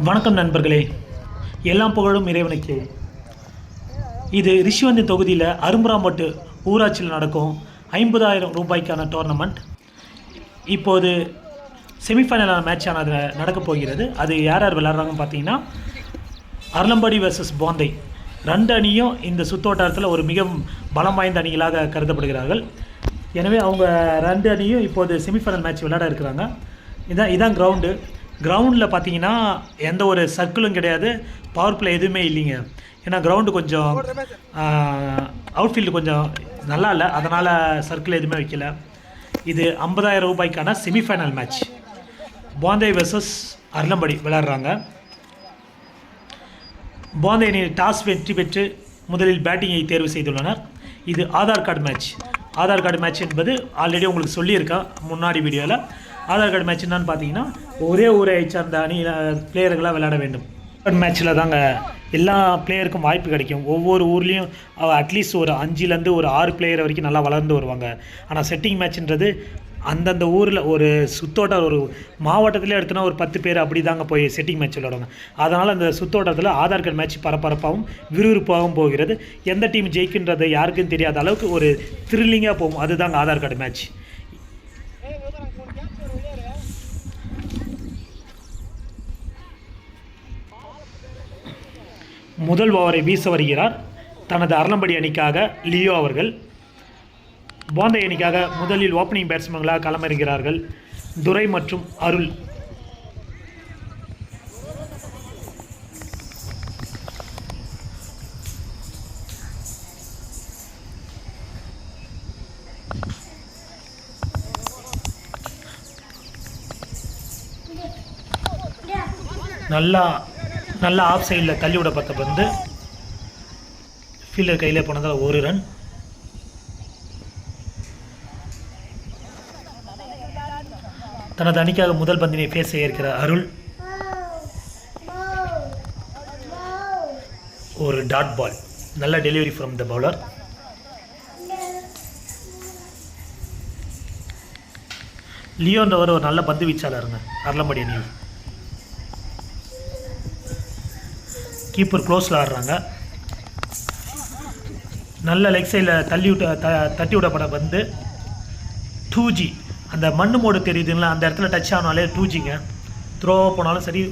வணக்கம் நண்பர்களே, எல்லாம் புகழும் இறைவனுக்கு. இது ரிஷிவந்தி தொகுதியில் அரும்புறாம்பட்டு ஊராட்சியில் நடக்கும் 50,000 ரூபாய்க்கான டோர்னமெண்ட். இப்போது செமிஃபைனலான மேட்சான அது நடக்கப் போகிறது. அது யார் யார் விளையாடுறாங்கன்னு பார்த்தீங்கன்னா, அருளம்படி வெர்சஸ் போந்தை. ரெண்டு அணியும் இந்த சுத்தோட்டத்தில் ஒரு மிக பலம் வாய்ந்த அணிகளாக கருதப்படுகிறார்கள். எனவே அவங்க ரெண்டு அணியும் இப்போது செமிஃபைனல் மேட்ச் விளையாட இருக்கிறாங்க. இதான் கிரவுண்டில் பார்த்தீங்கன்னா எந்த ஒரு சர்க்கிளும் கிடையாது, பவர் பிளே எதுவுமே இல்லைங்க. ஏன்னா கிரவுண்டு கொஞ்சம் அவுட்ஃபீல்டு கொஞ்சம் நல்லா இல்லை, அதனால் சர்க்கிள் எதுவுமே வைக்கல. இது 50,000 ரூபாய்க்கான செமிஃபைனல் மேட்ச். போந்தை வெர்சஸ் அருளம்படி விளையாடுறாங்க. போந்தை அணி டாஸ் வெற்றி பெற்று முதலில் பேட்டிங்கை தேர்வு செய்துள்ளனர். இது ஆதார் கார்டு மேட்ச் என்பது ஆல்ரெடி உங்களுக்கு சொல்லியிருக்கேன் முன்னாடி வீடியோவில். ஆதார் கார்டு மேட்ச் என்னன்னு பார்த்தீங்கன்னா, ஒரே ஊரை சார்ந்த அணியில் பிளேயர்களாக விளையாட வேண்டும். மேட்ச்சில் தாங்க எல்லா பிளேயருக்கும் வாய்ப்பு கிடைக்கும். ஒவ்வொரு ஊர்லேயும் அட்லீஸ்ட் ஒரு 5லேருந்து ஒரு 6 பிளேயர் வரைக்கும் நல்லா வளர்ந்து வருவாங்க. ஆனால் செட்டிங் மேட்ச்ன்றது அந்தந்த ஊரில் ஒரு சுத்தோட்டம் ஒரு மாவட்டத்திலே எடுத்தோன்னா ஒரு 10 பேர் அப்படி தாங்க போய் செட்டிங் மேட்ச் விளையாடுவாங்க. அதனால் அந்த சுத்தோட்டத்தில் ஆதார் கார்டு மேட்ச் பரபரப்பாகவும் விறுவிறுப்பாகவும் போகிறது. எந்த டீம் ஜெயிக்கின்றது யாருக்கும் தெரியாத அளவுக்கு ஒரு த்ரில்லிங்காக போகும். அதுதாங்க ஆதார் கார்டு மேட்ச். முதல் ஓவரை வீச வருகிறார் தனது அருளம்படி அணிக்காக லியோ அவர்கள். போந்தை அணிக்காக முதலில் ஓப்பனிங் பேட்ஸ்மேன்களாக களமிறங்கிறார்கள் துரை மற்றும் அருள். நல்லா ஆஃப் சைடில் தள்ளி விடப்பட்ட பந்து ஃபீல்டர் கையில் போனதால் ஒரு ரன். தனது அணிக்காக முதல் பந்தினை ஃபேஸ் செய்ய இருக்கிற அருள். ஒரு டாட் பால், நல்ல டெலிவரி ஃப்ரம் த பவுலர். லியோன்றவர் ஒரு நல்ல பந்து வீச்சாளருங்க அருளம்படி அணியில். கீப்பர் க்ளோஸில் ஆடுறாங்க. நல்ல லெக் சைடில் தட்டி விடப்பட வந்து 2G. அந்த மண்ணு மோடு தெரியுதுங்களா, அந்த இடத்துல டச் ஆனாலே 2Gங்க. த்ரோ போனாலும் சரி,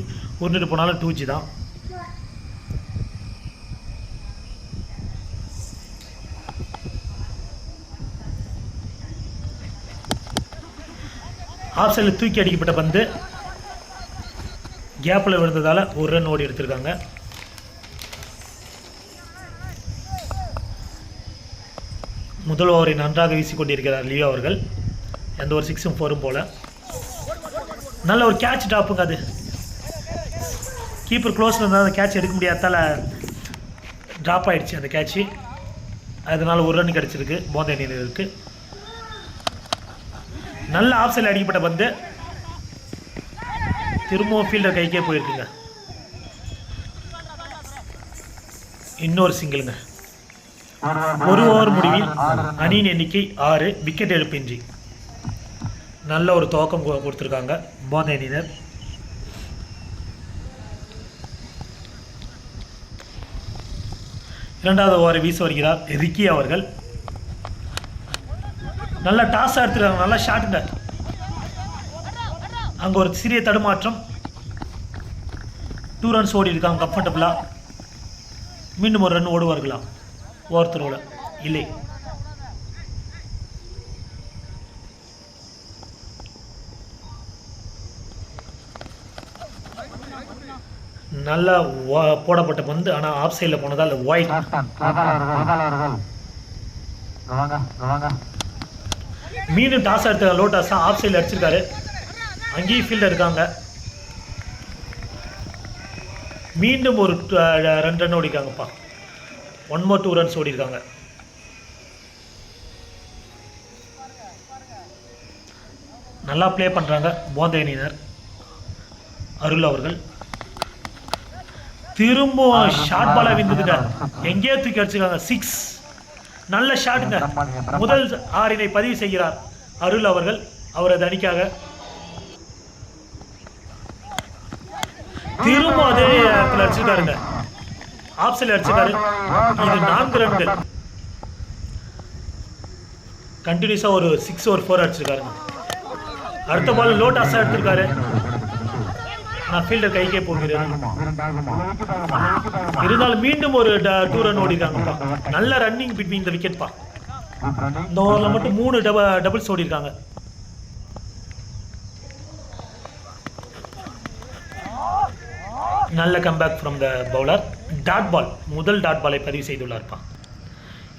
உருண்டுட்டு போனாலும் 2G தான். ஆஃப் சைடில் தூக்கி அடிக்கப்பட்ட பந்து கேப்பில் விழுந்ததால் ஒரு ரன் ஓடி எடுத்திருக்காங்க. முதல் ஓவரை நன்றாக வீசிக்கொண்டிருக்கிறார் லியோ அவர்கள். எந்த ஒரு 6ம் 4ம் போல. நல்ல ஒரு கேட்ச் ட்ராப்புங்க. அது கீப்பர் க்ளோஸில் இருந்தால் அந்த கேட்ச் எடுக்க முடியாதால் ட்ராப் ஆகிடுச்சு அந்த கேட்சு. அதனால் ஒரு ரன் கிடச்சிருக்கு போந்தை அணியினருக்கு. நல்ல ஆஃப் சைடில் அடிக்கப்பட்ட பந்து திரும்பவும் ஃபீல்டர் கைக்கே போயிருக்குங்க. இன்னொரு சிங்கிளுங்க. ஒரு ஓவர் முடிவில் அணியின் எண்ணிக்கை 6, விக்கெட் இழப்பின்றி. நல்ல ஒரு துவக்கம் கொடுத்துருக்காங்க போந்தை அணியினர். இரண்டாவது ஓவரை வீச வருகிறார் ரிக்கி அவர்கள். நல்ல டாஸாக எடுத்துருக்காங்க, நல்லா ஷாட்டுங்க. அங்கே ஒரு சிறிய தடுமாற்றம். 2 ரன்ஸ் ஓடி இருக்காங்க கம்ஃபர்டபுளாக. மீண்டும் ஒரு ரன் ஓடுவார்களா ஓவர் த்ரோவில்? இல்லை. நல்லா போடப்பட்ட பந்து, ஆனால் ஆஃப் சைடில் போனதால் ஒயிட். மீண்டும் டாஸ் எடுத்த லோ டாஸ் தான் ஆஃப் சைடில் அடிச்சிருக்காரு. அங்கேயும் ஃபீல்டர் இருக்காங்க. மீண்டும் ஒரு 2 ரன் ஓடிக்காங்கப்பா. 1 more 2 ரன்ஸ் ஓடிருக்காங்க. நல்லா ப்ளே பண்ணுறாங்க போந்தை அணியினர். அருள் அவர்கள் திரும்ப ஷார்ட் பாலாக விழுந்துதுங்க. எங்கேயோ தூக்கி அடிச்சுக்காங்க. 6. நல்ல ஷாட்டுங்க. முதல் 6 பதிவு செய்கிறார் அருள் அவர்கள் அவரது அணிக்காக. திரும்ப அதே இடத்துல அடிச்சிருக்காருங்க, ஆஃப் சைடில் அடிச்சிருக்காரு. இது 4 ரன்கள். கண்டினியூஸாக ஒரு 6 ஒரு 4 அடிச்சிருக்காருங்க. அடுத்த பால் லோ டாஸாக எடுத்திருக்காரு. நான் ஃபீல்டர் கைக்கே போகிறேன். இருந்தாலும் மீண்டும் ஒரு 2 ரன் ஓடிருக்காங்கப்பா. நல்ல ரன்னிங் பிட்வீன் இந்த விக்கெட்ப்பா. இந்த ஓவரில் மட்டும் 3 டபுள்ஸ் ஓடிருக்காங்க. நல்ல comeback from the bowler. Dot ball, முதல் டாட் பாலை பதிவு செய்துள்ளார்ப்பா.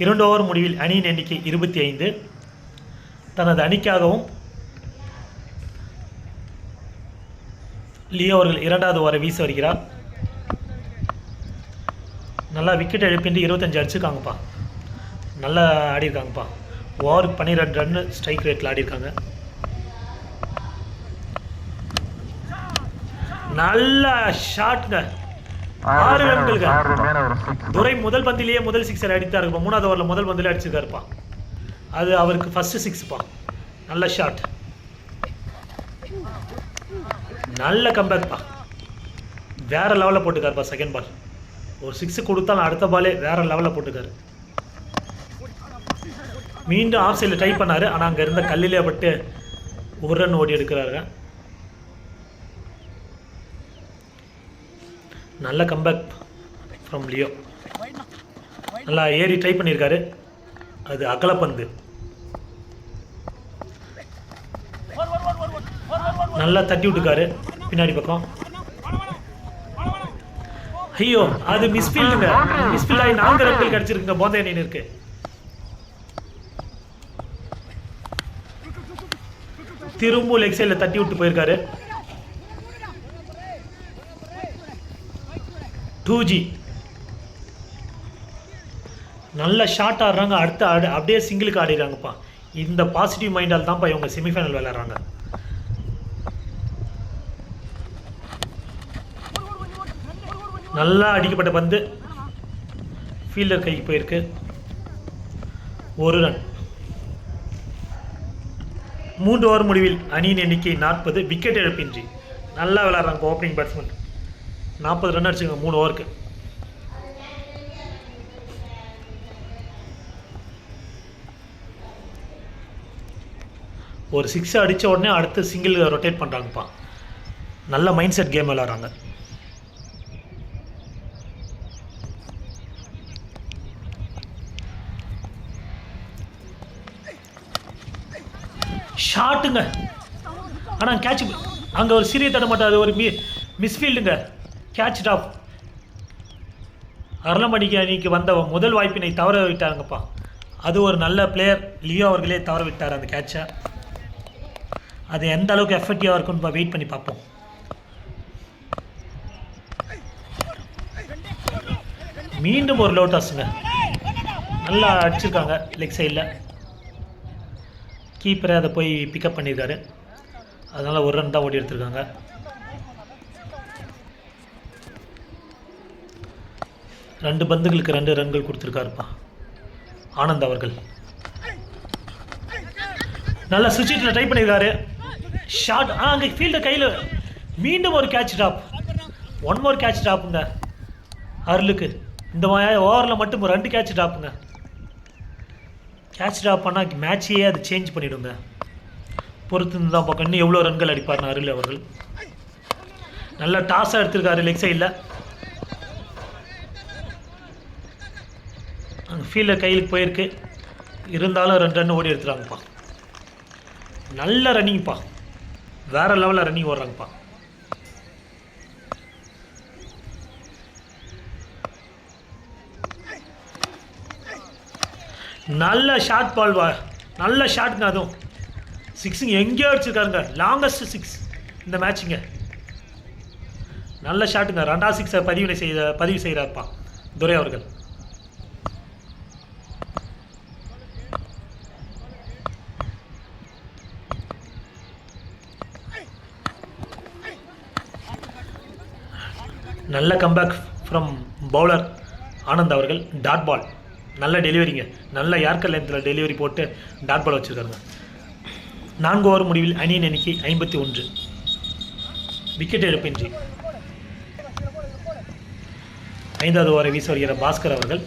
2 ஓவர் முடிவில் அணியின் எண்ணிக்கை 25. தனது அணிக்காகவும் லியோ அவர்கள் 2வது ஓவரை வீச வருகிறார். நல்லா விக்கெட் எழுப்பிட்டு 25 அடிச்சிருக்காங்கப்பா. நல்லா ஆடிருக்காங்கப்பா. ஓவருக்கு 12 ரன் ஸ்ட்ரைக் ரேட்டில் ஆடிருக்காங்க. நல்ல ஷாட்ங்க, 6 ரன்களுங்க. துரை முதல் பந்திலேயே முதல் 6 அடித்தாருப்பா. 3வது ஓவரில் முதல் பந்திலே அடிச்சிருக்காருப்பா. அது அவருக்கு ஃபர்ஸ்ட் 6பா. நல்ல ஷாட், நல்ல கம்பேக்ப்பா. வேற லெவலில் போட்டுக்காருப்பா. செகண்ட் பால் ஒரு 6 கொடுத்தாலும் அடுத்த பாலே வேற லெவலில் போட்டுக்காரு. மீண்டும் ஆஃப் சைடில் ட்ரை பண்ணார். ஆனால் அங்கே இருந்த கல்லிலே பட்டு 1 ரன் ஓடி எடுக்கிறாருங்க. நல்ல கம்பேக் ஃப்ரம் லியோ. நல்லா ஏறி ட்ரை பண்ணியிருக்காரு. அது அகலப்பந்து. நல்லா தட்டி விட்டுக்காரு பின்னாடி பக்கம். ஐயோ, அது மிஸ்ஃபீல்டுங்க. மிஸ்ஃபீல்ட் ஆகி 4 ரன்கள் கிடச்சிருக்குங்க. போந்தே அணியின் இருக்கு. திரும்ப லெக் சைடில் தட்டி விட்டு போயிருக்காரு. 2G. நல்ல ஷார்ட் ஆடுறாங்க. அடுத்த அப்படியே சிங்கிளுக்கு ஆடிடுறாங்கப்பா. இந்த பாசிட்டிவ் மைண்டால் தான்ப்பா இவங்க செமிஃபைனல் விளையாடுறாங்க. நல்லா அடிக்கப்பட்ட பந்து ஃபீல்டர் கைக்கு போயிருக்கு. 1 ரன். 3 ஓவர் முடிவில் அணியின் எண்ணிக்கை 40. விக்கெட் இழப்பின்றி நல்லா விளையாடுறாங்க ஓப்பனிங் பேட்ஸ்மேன். 40 ரன் அடிச்சுங்க 3 ஓவருக்கு. ஒரு 6 அடித்த உடனே அடுத்து சிங்கிள் ரொட்டேட் பண்ணுறாங்கப்பா. நல்ல மைண்ட் செட் கேம் விளையாடுறாங்க. ஷாட்டுங்க. ஆனால் கேட்ச் அங்கே ஒரு சிறிய தட மாட்டாது. ஒரு மிஸ்ஃபீல்டுங்க. Catch top. அருளமணிக்கு அணிக்கு வந்த முதல் வாய்ப்பினை தவற விட்டாங்கப்பா. அது ஒரு நல்ல பிளேயர் லியோ அவர்களே தவற விட்டார் அந்த கேட்சை. அது எந்த அளவுக்கு எஃபெக்டிவாக இருக்குன்னு வெயிட் பண்ணி பார்ப்போம். மீண்டும் ஒரு லோ டாஸுங்க. நல்லா அடிச்சிருக்காங்க லெக் சைடில். கீப்பரை அதை போய் பிக்கப் பண்ணியிருக்காரு. அதனால் 1 ரன் தான் ஓடி எடுத்திருக்காங்க. ரெண்டு பந்துகளுக்கு 2 ரன்கள் கொடுத்துருக்காருப்பா ஆனந்த் அவர்கள். நல்லா சுவிட்சில் ட்ரை பண்ணியிருக்காரு. ஷாட் அங்கே ஃபீல்டர் கையில். மீண்டும் ஒரு கேட்ச் ட்ராப். 1 மோர் கேட்ச் ட்ராப்புங்க அருளுக்கு. இந்த ஓவரில் மட்டும் 2 கேட்ச் ட்ராப்புங்க. கேட்ச் ட்ராப் பண்ணால் மேட்சையே அது சேஞ்ச் பண்ணிவிடுங்க. பொறுத்து தான் பார்க்க இன்னும் எவ்வளோ ரன்கள் அடிப்பார்னு அருள் அவர்கள். நல்லா டாஸாக எடுத்திருக்காரு லெக் சைடில். ஃபீல்டர் கையிலுக்கு போயிருக்கு. இருந்தாலும் 2 ரன் ஓடி எடுத்துகிறாங்கப்பா. நல்ல ரன்னிங்ப்பா. வேறு லெவலில் ரன்னிங் ஓடுறாங்கப்பா. நல்ல ஷார்ட் பால். நல்ல ஷாட்டுங்க. அதுவும் 6 எங்கேயோ அடிச்சிருக்காருங்க. லாங்கஸ்ட் 6 இந்த மேட்சுங்க. நல்ல ஷாட்டுங்க. 2வது 6 பதிவு செய்கிறார்ப்பா துரை அவர்கள். நல்ல கம்பேக் ஃப்ரம் பவுலர் ஆனந்த் அவர்கள். Dot ball. நல்ல டெலிவரிங்க. நல்ல யார்கர் லென்த்தில் டெலிவரி போட்டு டாட் பால் வச்சுருக்காருங்க. 4 ஓவர் முடிவில் அணியின் எண்ணிக்கை 51. விக்கெட் இழப்பின்றி 5வது ஓவரை வீச வருகிற பாஸ்கர் அவர்கள்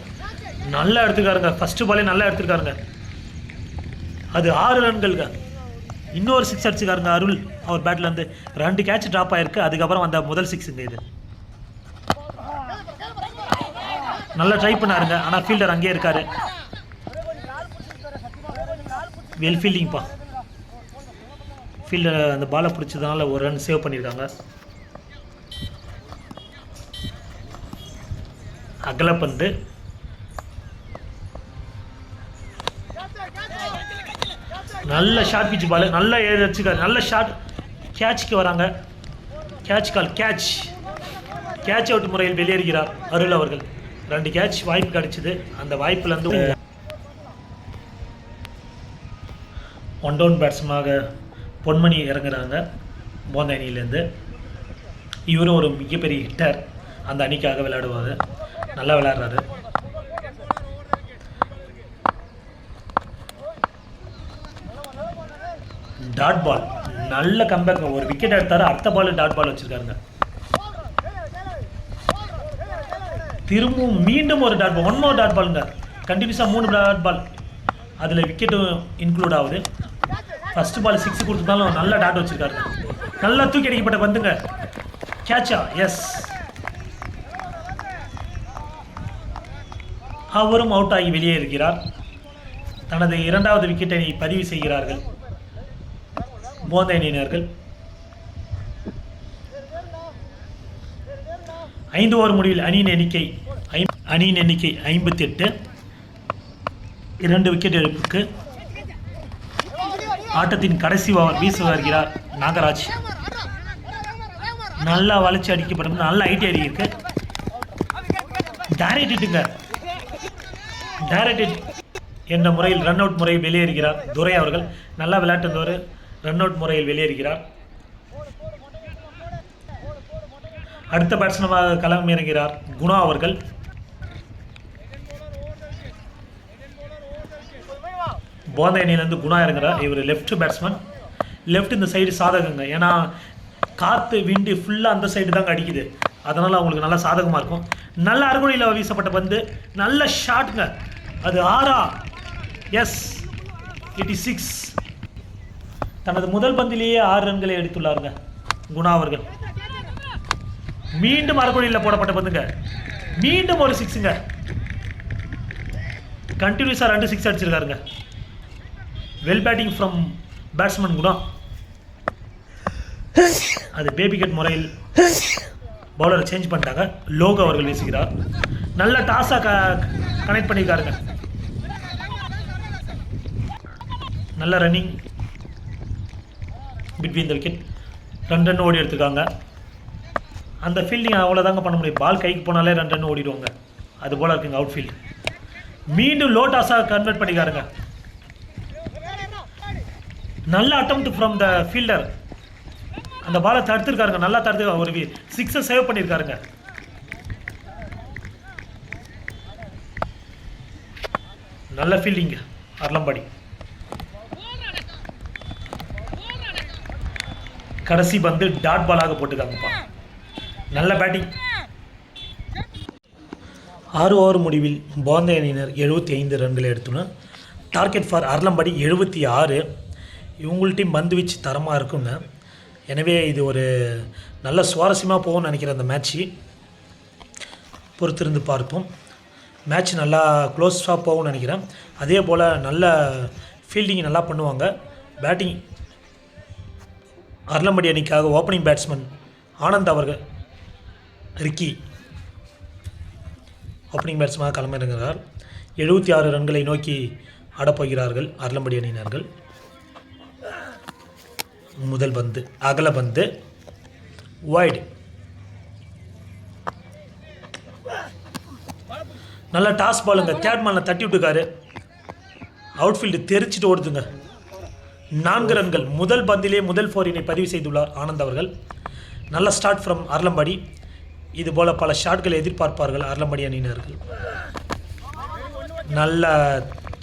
நல்லா எடுத்துக்காருங்க. ஃபஸ்ட்டு பாலே நல்லா எடுத்துருக்காருங்க. அது 6 ரன்களுங்க. இன்னொரு 6 அடிச்சுக்காருங்க அருள் அவர் பேட்லேருந்து. 2 கேட்ச் ட்ராப் ஆகிருக்கு. அதுக்கப்புறம் வந்த முதல் 6ங்க இது. நல்லா ட்ரை பண்ணாருங்க. ஆனால் ஃபீல்டர் அங்கேயே இருக்கார். வெல் ஃபீல்டிங்ப்பா. ஃபீல்டர் அந்த பாலை பிடிச்சதுனால ஒரு ரன் சேவ் பண்ணியிருக்காங்க. அகலப்பந்து நல்ல ஷார்ட் பிச் பால். நல்லா வச்சுக்காரு. நல்ல ஷார்ட். கேட்சுக்கு வராங்க. கேட்ச் கால். கேட்ச் அவுட் முறையில் வெளியேறுகிறார் அருள் அவர்கள். 2 கேட்ச் வாய்ப்பு கிடைச்சிது. அந்த வாய்ப்புலேருந்து 1 டவுன் பேட்ஸ்மேனாக பொன்மணி இறங்குறாங்க போந்த அணியிலேருந்து. இவரும் ஒரு மிகப்பெரிய ஹிட்டர். அந்த அணிக்காக விளையாடுவார். நல்லா விளையாடுறாரு. Dot ball. நல்ல கம்பேக். ஒரு விக்கெட் எடுத்தாரு. அடுத்த பால் டாட் பால் வச்சுருக்காருங்க. திரும்பவும் மீண்டும் ஒரு டாட் பால். 1 மோர் டாட் பாலுங்க. கண்டினியூஸாக 3 டாட் பால். அதில் விக்கெட்டும் இன்க்ளூட் ஆகுது. ஃபஸ்ட்டு பால் 6 கொடுத்துருந்தாலும் நல்ல டாட் வச்சுருக்காருங்க. நல்லா தூக்கி அடிக்கப்பட்ட பந்துங்க. கேட்சா. எஸ். அவரும் அவுட் ஆகி வெளியே இருக்கிறார். தனது 2வது விக்கெட்டை பதிவு செய்கிறார்கள் போந்த அணியினர்கள். 5 ஓவர் முடிவில் அணியின் எண்ணிக்கை 58. 2 விக்கெட் இழப்புக்கு. ஆட்டத்தின் கடைசி ஓவர் வீச வருகிறார் நாகராஜ். நல்லா வளைச்சி அடிக்கப்படும். நல்ல ஐடி அடிக்கு. டைரக்ட் என்ற முறையில் ரன் அவுட் முறையில் வெளியேறுகிறார் துரை அவர்கள். நல்லா விளையாட்டு ரன் அவுட் முறையில் வெளியேறுகிறார். அடுத்த பேட்ஸ்மேனாக களம் இறங்குகிறார் குணா அவர்கள். போந்த அணியிலேருந்து குணா இறங்குறார். இவர் லெஃப்ட் பேட்ஸ்மேன். லெஃப்ட் இந்த சைடு சாதகங்க. ஏன்னா காற்று விண்டு ஃபுல்லாக அந்த சைடு தாங்க அடிக்குது. அதனால் அவங்களுக்கு நல்லா சாதகமாக இருக்கும். நல்ல அரைகுறையில் வீசப்பட்ட பந்து. நல்ல ஷாட்டுங்க. அது 6. எஸ். 86. தனது முதல் பந்திலேயே 6 ரன்களை எடுத்துள்ளாருங்க குணா அவர்கள். மீண்டும் அரைகுறையில் போடப்பட்ட பந்துங்க. மீண்டும் ஒரு 6ங்க. கண்டினியூஸாக 2 6 அடிச்சிருக்காருங்க. Well batting from batsman Guna. அது பேபி கட் முறையில் பவுலரை சேஞ்ச் பண்ணிட்டாங்க. லோகோ அவர்கள் வீசுகிறார். நல்ல டாஸாக கனெக்ட் பண்ணியிருக்காருங்க. நல்ல running between the wicket. 2 run ஓடி எடுத்துருக்காங்க. அந்த ஃபீல்டிங் அவ்வளோதாங்க பண்ண முடியும். பால் கைக்கு போனாலே 2 ரன் ஓடிடுவாங்க. அது போல் இருக்குங்க அவுட் ஃபீல்டு. மீண்டும் லோ டாஸாக கன்வெர்ட் பண்ணிக்காருங்க. நல்ல அட்டெம்ப்ட் ஃப்ரம் த ஃபீல்டர். அந்த பாலை தடுத்துருக்காருங்க. நல்லா தடுத்து ஒரு 6 சேவ் பண்ணியிருக்காருங்க. நல்ல ஃபீல்டிங் அர்லம்பாடி. கடைசி பந்து டாட் பாலாக போட்டுக்காங்கப்பா. நல்ல பேட்டிங். 6 ஓவர் முடிவில் போந்த அணியினர் 75 ரன்களை எடுத்துனர். Target for அர்லம்பாடி 76. இவங்கள்ட்ட டீம் பந்து வீச்சு தரமாக இருக்குங்க. எனவே இது ஒரு நல்ல சுவாரஸ்யமாக போகும்னு நினைக்கிறேன். அந்த மேட்ச்சு பொறுத்திருந்து பார்ப்போம். மேட்ச் நல்லா க்ளோஸாக போகும்னு நினைக்கிறேன். அதே போல் நல்ல ஃபீல்டிங் நல்லா பண்ணுவாங்க. பேட்டிங் அர்லம்பாடி அணிக்காக ஓப்பனிங் பேட்ஸ்மேன் ஆனந்த் அவர்கள் ரிக்கி ஓப்பனிங் பேட்ஸ்மேனாக களமிறங்குகிறார். 76 ரன்களை நோக்கி ஆடப்போகிறார்கள் அர்லம்பாடி அணியினர்கள். முதல் பந்து அகல பந்து வைடு. நல்ல டாஸ் பாலுங்க. தேர்ட் மேனில் தட்டி விட்டுக்காரு. அவுட்ஃபீல்டு தெரிச்சிட்டு ஓடுதுங்க. 4 ரன்கள். முதல் பந்திலே முதல் 4 பதிவு செய்துள்ளார் ஆனந்த் அவர்கள். நல்ல ஸ்டார்ட் ஃப்ரம் அர்லம்பாடி. இதுபோல் பல ஷாட்களை எதிர்பார்ப்பார்கள் அர்லம்பாடி அணியினர்கள். நல்ல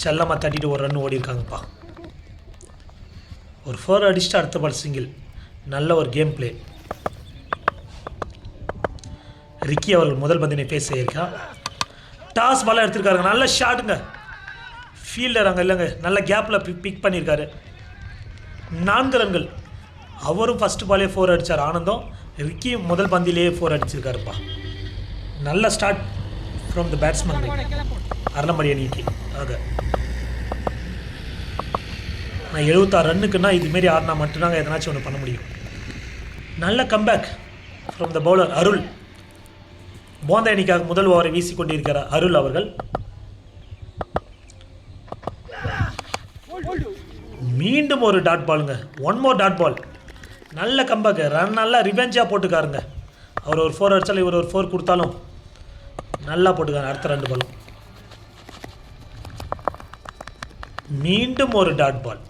செல்லமாக தட்டிட்டு ஒரு ரன் ஓடி இருக்காங்கப்பா. ஒரு 4 அடிச்சுட்டு அடுத்த பால் சிங்கிள். நல்ல ஒரு கேம் பிளே. ரிக்கி அவர்கள் முதல் பந்தினை ஃபேஸ் செய்யிருக்கான். டாஸ் பாலாக எடுத்திருக்காருங்க. நல்ல ஷாட்டுங்க. ஃபீல்டர் அங்கே இல்லைங்க, நல்ல கேப்பில் பிக் பண்ணியிருக்காரு. 4 ரன்கள். அவரும் ஃபஸ்ட்டு பாலே 4 அடித்தார் ஆனந்தம். ரிக்கி முதல் பந்திலேயே 4 அடிச்சிருக்காருப்பா. நல்ல ஸ்டார்ட் ஃப்ரம் த பேட்ஸ்மேன் அருளமடி அணிக்கு. ஆக நான் 76 ரன்னுக்குன்னா இதுமாரி ஆடினா மட்டும்தாங்க எதனாச்சும் ஒன்று பண்ண முடியும். நல்ல கம்பேக் ஃப்ரம் த பவுலர் அருள். போந்த அணிக்காக முதல் ஓவரை வீசி கொண்டிருக்கிறார் அருள் அவர்கள். மீண்டும் ஒரு டாட் பாலுங்க. 1 மோர் டாட் பால். நல்ல கம்பேக். ரன் நல்லா ரிவெஞ்சாக போட்டுக்காருங்க. அவர் ஒரு 4 அடித்தாலும் இவர் ஒரு 4 கொடுத்தாலும் நல்லா போட்டுக்காரு. அடுத்த 2 பாலும் மீண்டும் ஒரு டாட் பால்.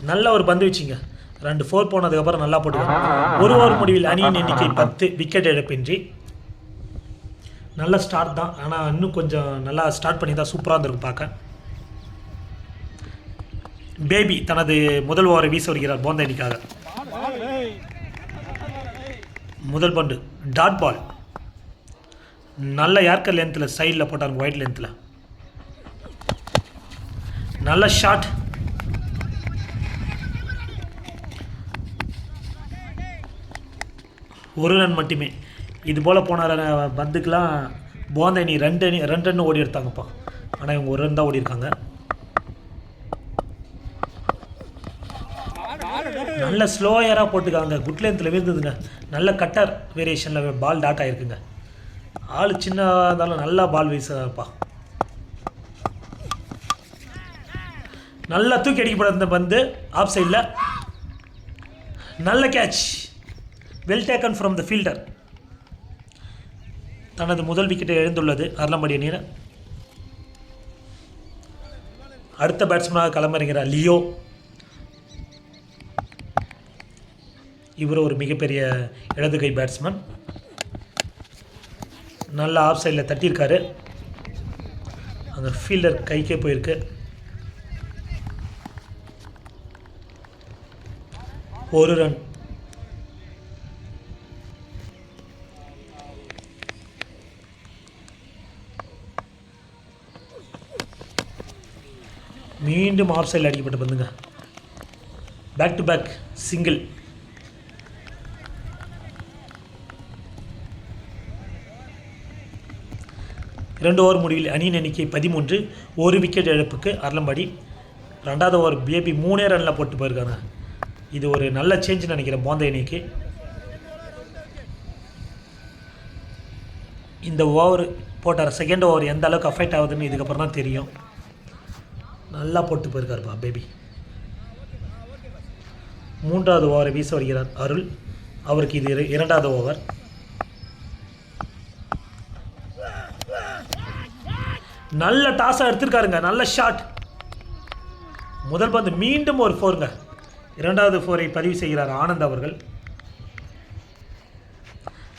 நல்ல ஒரு பந்து வச்சிங்க. 2 4 போனதுக்கப்புறம் நல்லா போட்டுக்காரு. ஒரு ஓவர் முடிவில் அணியின் எண்ணிக்கை 10, விக்கெட் இழப்பின்றி. நல்ல ஸ்டார்ட் தான், ஆனால் இன்னும் கொஞ்சம் நல்லா ஸ்டார்ட் பண்ணி தான் சூப்பராக இருந்திருக்கும் பார்க்க. பேபி தனது முதல் ஓவரை வீச வருகிறார் போந்த அணிக்காக. முதல் பந்து டாட் பால். நல்ல ஏர்க்கர் லென்த்தில் சைடில் போட்டார், ஒயிட் லென்த்தில். நல்ல ஷாட். ஒரு ரன் மட்டுமே. இது போல் போன பந்துக்கெலாம் போந்த அணி 2 ரன் ஓடி எடுத்தாங்கப்பா. ஆனால் இவங்க 1 ரன் தான் ஓடி இருக்காங்க. நல்ல ஸ்லோயராக போட்டுக்காங்க. குட் லென்த்தில் விழுந்ததுங்க. நல்ல கட்டர் வேரியேஷனில் பால் டாட் ஆகிருக்குங்க. ஆள் சின்னதாக இருந்தாலும் நல்லா பால் வீசுறாருப்பா. நல்லா தூக்கி அடிக்கப்பட பந்து ஆஃப் சைடில். நல்ல catch. Well taken from the fielder. தனது முதல் விக்கெட்டை எழுந்துள்ளது அருளம்படி அணியினர். அடுத்த பேட்ஸ்மேனாக களமிறங்கிறார் லியோ. இவர் ஒரு மிகப்பெரிய இடது கை பேட்ஸ்மேன். நல்ல ஆஃப் சைடில் தட்டியிருக்காரு. அந்த ஃபீல்டர் கைக்கே போயிருக்கு. ஒரு ரன். மீண்டும் ஆஃப் சைடில் அடிக்கப்பட்ட பந்துங்க. Back to back single. இரண்டு ஓவர் முடிவில் அணியின் எண்ணிக்கை 13, ஒரு விக்கெட் இழப்புக்கு அருளம்பாடி. 2வது ஓவர் பேபி 3 ரனில் போட்டு போயிருக்காங்க. இது ஒரு நல்ல சேஞ்சுன்னு நினைக்கிறேன் போந்த அணிக்கு. இந்த ஓவர் போட்டார். செகண்ட் ஓவர் எந்த அளவுக்கு அஃபெக்ட் ஆகுதுன்னு இதுக்கப்புறம் தான் தெரியும். நல்லா போட்டு போயிருக்காருப்பா பேபி. 3வது ஓவரை வீச வருகிறார் அருள். அவருக்கு இது 2வது ஓவர். நல்ல டாஸாக எடுத்திருக்காருங்க. நல்ல ஷாட். முதல் பந்து மீண்டும் ஒரு 4ங்க. 2வது 4ஐ பதிவு செய்கிறார் ஆனந்த் அவர்கள்.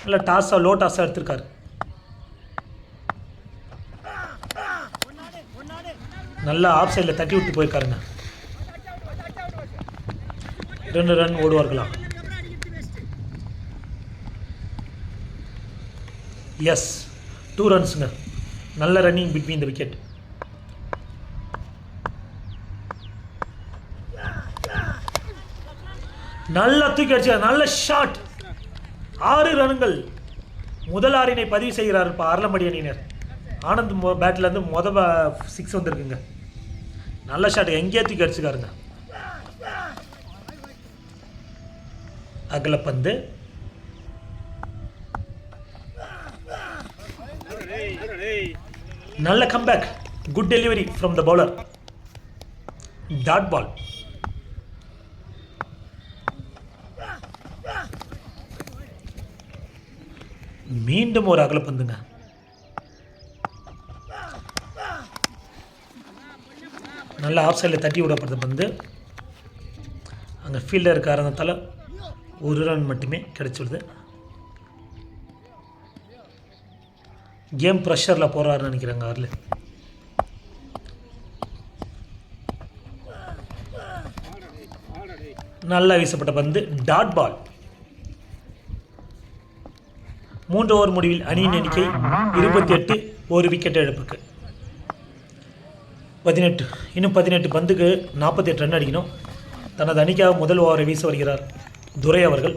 நல்ல டாஸாக லோ டாஸாக எடுத்திருக்காரு. நல்லா ஆஃப் சைடில் தட்டி விட்டு போயிருக்காருங்க. 2 ரன் ஓடுவார்களா? எஸ், 2 ரன்ஸுங்க. நல்ல ரன்னிங் பிட்வீன் த விக்கெட். நல்லா தூக்கி அடிச்சார். நல்ல ஷாட். 6 ரன்கள். முதல் 6 பதிவு செய்கிறார் இப்போ அருளம்படி அணியினர். ஆனந்த் பேட்லேருந்து 6 வந்திருக்குங்க. நல்ல ஷாட். எங்கேயே தூக்கி அடிச்சுக்காருங்க. அகலப்பந்து. நல்ல comeback. Good delivery from the bowler. Dot ball. மீண்டும் ஒரு அகலப்பந்துங்க. நல்ல ஆஃப் சைடில் தட்டி விடப்படுற பந்து. அங்கே ஃபீல்டர் காரணத்தால் 1 ரன் மட்டுமே கிடைச்சிடுது. கேம் ப்ரெஷரில் போகிறாருன்னு நினைக்கிறாங்க அருள். நல்லா வீசப்பட்ட பந்து டாட் பால். 3 ஓவர் முடிவில் அணியின் எண்ணிக்கை 28, ஒரு விக்கெட் இழப்புக்கு. 18 இன்னும் 18 பந்துக்கு 48 ரன் அடிக்கணும். தனது அணிக்காக முதல் ஓவரை வீச வருகிறார் துரை அவர்கள்.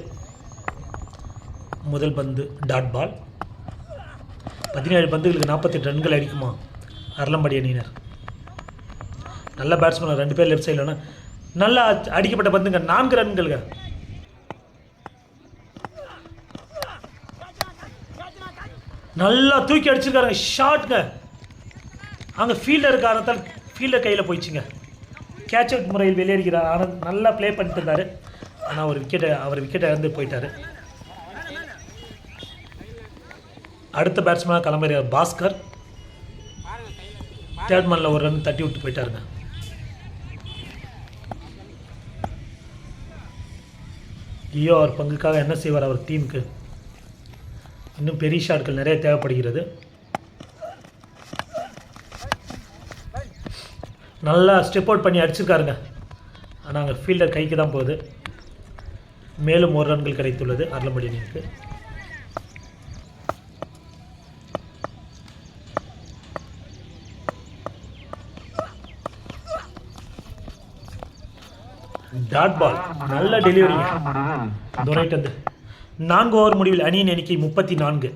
முதல் பந்து டாட் பால். 17 பந்துகளுக்கு 48 ரன்கள் அடிக்குமா அரளம்படி அணியினர். நல்ல பேட்ஸ்மேன் 2 பேர் லெஃப்ட் சைடில். நல்லா அடிக்கப்பட்ட பந்துங்க 4 ரன்களுங்க. நல்லா தூக்கி அடிச்சிருக்காருங்க, ஷாட்ங்க. அங்கே ஃபீல்டர் காரணத்தால் ஃபீல்டர் கையில் போயிடுச்சுங்க. கேட்ச் அவுட் முறையில் வெளியேறுகிறார். ஆனால் நல்லா ப்ளே பண்ணிட்டு இருந்தார். ஆனால் அவர் விக்கெட்டை இழந்து போயிட்டார். அடுத்த பேட்ஸ்மேனாக கிளம்புகிறார் பாஸ்கர். தேர்ட் மேனில் ஒரு ரன் தட்டி விட்டு போயிட்டாருங்க. லியோ அவர் பங்குக்காக என்ன செய்வார் அவர் டீமுக்கு? இன்னும் பெரிய ஷாட்கள் நிறைய தேவைப்படுகிறது. நல்லா ஸ்டெப் அவுட் பண்ணி அடிச்சிருக்காருங்க. ஆனால் அங்கே ஃபீல்டர் கைக்கு தான் போகுது. மேலும் 1 ரன்கள் கிடைத்துள்ளது அரளம்படி அணிக்கு. டாட் பால், நல்ல டெலிவரி துரைட்டு வந்து. 4 ஓவர் முடிவில் அணியின் எண்ணிக்கை 34.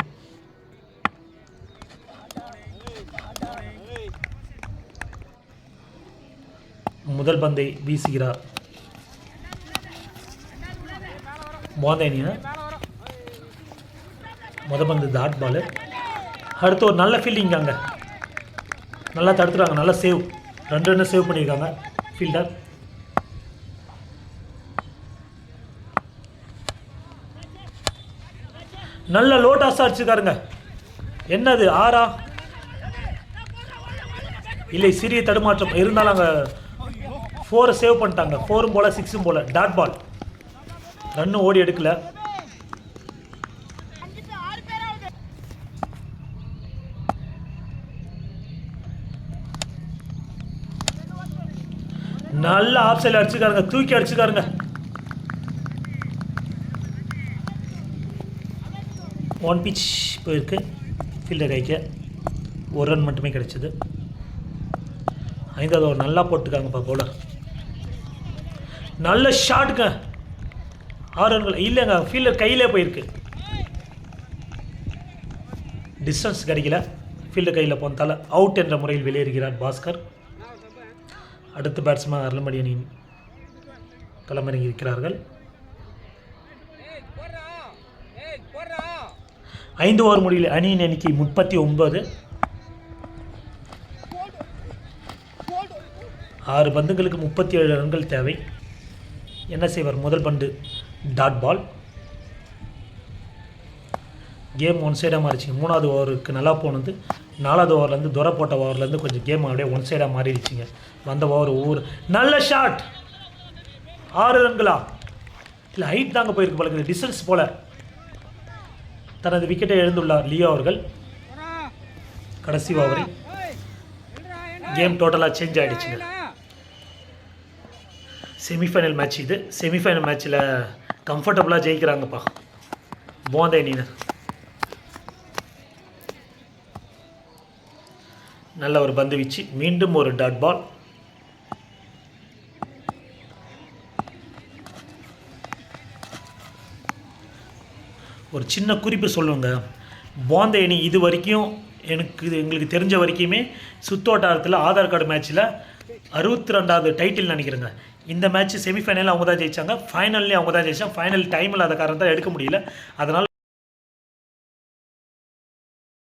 முதல் பந்தை வீசுகிறார் மோதனியா. முதல் பந்து டாட் பால். அடுத்து ஒரு நல்ல ஃபீல்டிங் அங்கே நல்லா தடுத்துறாங்க. நல்ல சேவ், 2 ரன் சேவ் பண்ணியிருக்காங்க ஃபீல்டர். நல்ல லோ டாஸாக அடிச்சிருக்காருங்க. என்னது 6 இல்லை, சிறிய தடுமாற்றம் இருந்தாலும் அங்கே 4 சேவ் பண்ணிட்டாங்க. 4ம் போல் 6ம் போல். டாட் பால், ரன்னு ஓடி எடுக்கல. நல்ல ஆஃப் சைடில் அடிச்சுக்காருங்க, தூக்கி அடிச்சுக்காருங்க. 1 பிச் போயிருக்கு ஃபீல்டர் கைக்கு. 1 ரன் மட்டுமே கிடைச்சிது. 5வது ஓவர் நல்லா போட்டுக்காங்கப்பா பவுலர். நல்ல ஷாட்டுங்க. 6 ரன்கள் இல்லைங்க, ஃபீல்டர் கையிலே போயிருக்கு. டிஸ்டன்ஸ் கிடைக்கல, ஃபீல்டர் கையில் போனதால் அவுட் என்ற முறையில் வெளியேறுகிறார் பாஸ்கர். அடுத்த பேட்ஸ்மேன் அரளம்படி அணியின் களமிறங்கி இருக்கிறார்கள். 5 ஓவர் முடிவில் அணியின் எண்ணிக்கை 39. 6 பந்துகளுக்கு 37 ரன்கள் தேவை. என்ன செய்வார்? முதல் பந்து டாட் பால். கேம் 1 சைடாக மாறிச்சிங்க. 3வது ஓவருக்கு நல்லா போனது. 4வது ஓவர்லேருந்து துரை போட்ட ஓவர்லேருந்து கொஞ்சம் கேம் அப்படியே 1 சைடாக மாறிடுச்சிங்க. வந்த ஓவர் ஒவ்வொரு நல்ல ஷாட். 6 ரன்களா? இல்லை, ஹைட் தாங்க போயிருக்கு பழகுது, டிஸ்டன்ஸ் போல். தனது விக்கெட்டை எழுந்துள்ளார் லியோ அவர்கள். கடைசி ஓவரில் கேம் டோட்டலாக சேஞ்ச் ஆகிடுச்சுங்க. செமிஃபைனல் மேட்ச் இது. செமிஃபைனல் மேட்ச்சில் கம்ஃபர்டபுளாக ஜெயிக்கிறாங்கப்பா போந்தே அணியினர். நல்ல ஒரு பந்து வீச்சு. மீண்டும் ஒரு டாட் பால். ஒரு சின்ன குறிப்பு சொல்லுங்க. போந்தே அணி இது வரைக்கும் எங்களுக்கு தெரிஞ்ச வரைக்குமே சுத்தோட்டாரத்தில் ஆதார் கார்டு மேட்ச்சில் 62வது டைட்டில் நினைக்கிறேங்க. இந்த மேட்ச் செமிஃபைனலில் அவங்க தான் ஜெயித்தாங்க, ஃபைனல்லையும் அவங்க தான் ஜெயித்தாங்க. ஃபைனல் டைம் இல்லாத காரணம் தான் எடுக்க முடியல. அதனால்